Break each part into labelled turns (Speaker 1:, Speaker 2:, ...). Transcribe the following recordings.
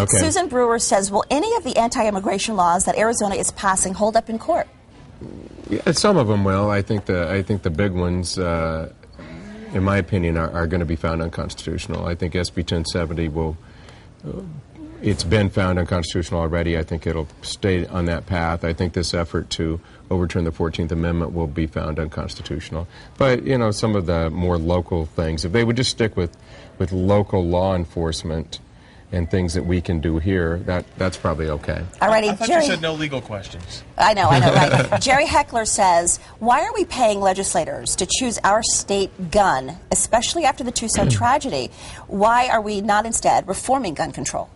Speaker 1: Okay.
Speaker 2: Susan Brewer says, will any of the anti-immigration laws that Arizona is passing hold up in court?
Speaker 1: Yeah, some of them will. I think the big ones, in my opinion, are going to be found unconstitutional. I think SB 1070 will. It's been found unconstitutional already. I think it'll stay on that path. I think this effort to overturn the 14th Amendment will be found unconstitutional. But, you know, some of the more local things, if they would just stick with local law enforcement and things that we can do here, that's probably okay.
Speaker 2: Alrighty,
Speaker 3: I thought
Speaker 2: Jerry,
Speaker 3: you said no legal questions.
Speaker 2: I know, right. Jerry Heckler says, why are we paying legislators to choose our state gun, especially after the Tucson tragedy? Why are we not instead reforming gun control?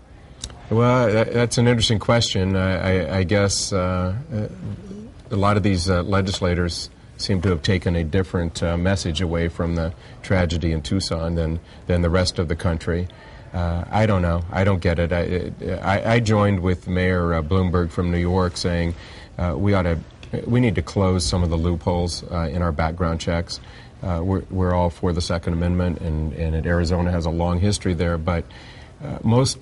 Speaker 1: Well, that's an interesting question. I guess a lot of these legislators seem to have taken a different message away from the tragedy in Tucson than the rest of the country. I don't know. I don't get it. I joined with Mayor Bloomberg from New York saying we need to close some of the loopholes in our background checks. We're all for the Second Amendment, and Arizona has a long history there, but most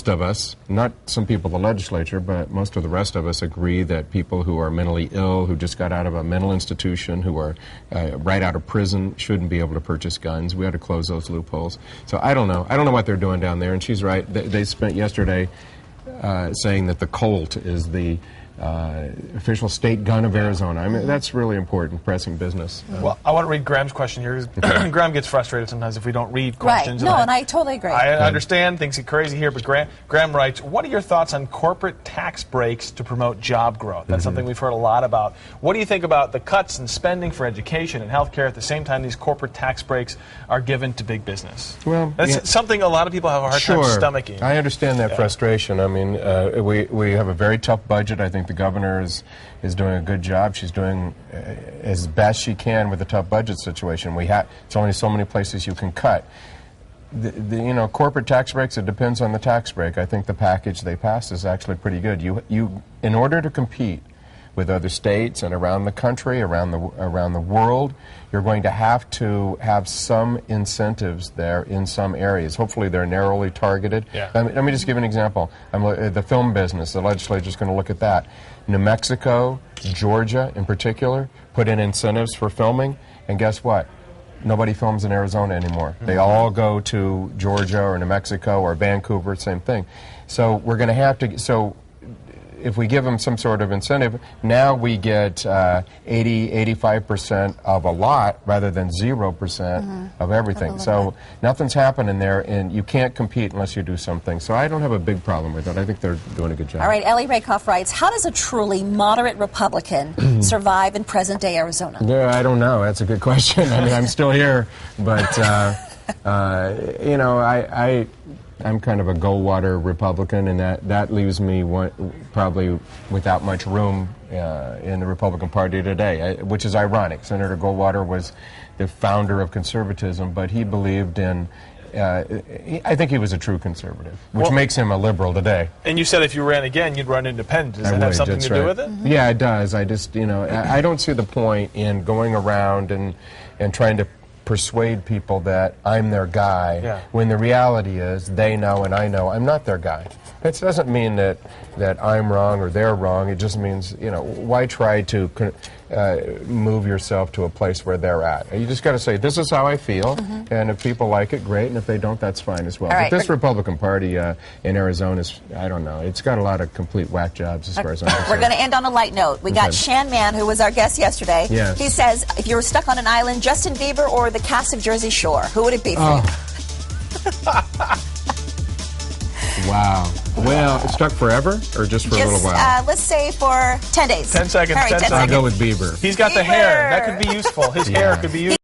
Speaker 1: of us, not some people in the legislature, but most of the rest of us agree that people who are mentally ill, who just got out of a mental institution, who are right out of prison, shouldn't be able to purchase guns. We ought to close those loopholes. So I don't know. I don't know what they're doing down there, and she's right. They spent yesterday saying that the Colt is the official state gun of Arizona. I mean, that's really important, pressing business.
Speaker 3: Well, I want to read Graham's question here. Graham gets frustrated sometimes if we don't read questions.
Speaker 2: Right. No, and I totally agree.
Speaker 3: I understand things get crazy here, but Graham writes, what are your thoughts on corporate tax breaks to promote job growth? That's something we've heard a lot about. What do you think about the cuts in spending for education and health care at the same time these corporate tax breaks are given to big business?
Speaker 1: Well,
Speaker 3: that's something a lot of people have a hard time stomaching.
Speaker 1: I understand that frustration. I mean, we have a very tough budget. I think the governor is doing a good job. She's doing as best she can with a tough budget situation. It's only so many places you can cut. You know, corporate tax breaks, it depends on the tax break. I think the package they passed is actually pretty good. You in order to compete with other states and around the country, around the world, you're going to have some incentives there in some areas. Hopefully they're narrowly targeted.
Speaker 3: Yeah.
Speaker 1: Let me just give an example. The film business, the legislature's going to look at that. New Mexico, Georgia in particular, put in incentives for filming, and guess what? Nobody films in Arizona anymore. They all go to Georgia or New Mexico or Vancouver, same thing. So we're going to have to, so if we give them some sort of incentive, now we get 85% of a lot rather than 0% of everything. So nothing's happening there, and you can't compete unless you do something. So I don't have a big problem with it. I think they're doing a good job.
Speaker 2: All right, Ellie Rakoff writes, how does a truly moderate Republican survive in present-day Arizona?
Speaker 1: Yeah, I don't know. That's a good question. I mean, I'm still here, but, you know, I'm kind of a Goldwater Republican, and that leaves me probably without much room in the Republican Party today, which is ironic. Senator Goldwater was the founder of conservatism, but he believed in, I think he was a true conservative, which makes him a liberal today.
Speaker 3: And you said if you ran again, you'd run independent. Does that have something to do with it?
Speaker 1: Yeah, it does. I just, you know, I don't see the point in going around and trying to persuade people that I'm their guy, when the reality is they know and I know I'm not their guy. It doesn't mean that I'm wrong or they're wrong. It just means, you know, why try to move yourself to a place where they're at? You just got to say, this is how I feel, and if people like it, great, and if they don't, that's fine as well.
Speaker 2: All right.
Speaker 1: But this Republican Party in Arizona is, I don't know, it's got a lot of complete whack jobs as far as I'm concerned.
Speaker 2: We're going to end on a light note. We got Shan Man, who was our guest yesterday.
Speaker 1: Yes.
Speaker 2: He says, if you were stuck on an island, Justin Bieber or the cast of Jersey Shore, who would it be for you?
Speaker 1: Wow. Well, stuck forever or just for a little while?
Speaker 2: Let's say for 10 days.
Speaker 3: 10 seconds.
Speaker 2: All right, 10 seconds.
Speaker 1: I'll go with Bieber.
Speaker 3: He's got the hair. That could be useful. His hair could be useful.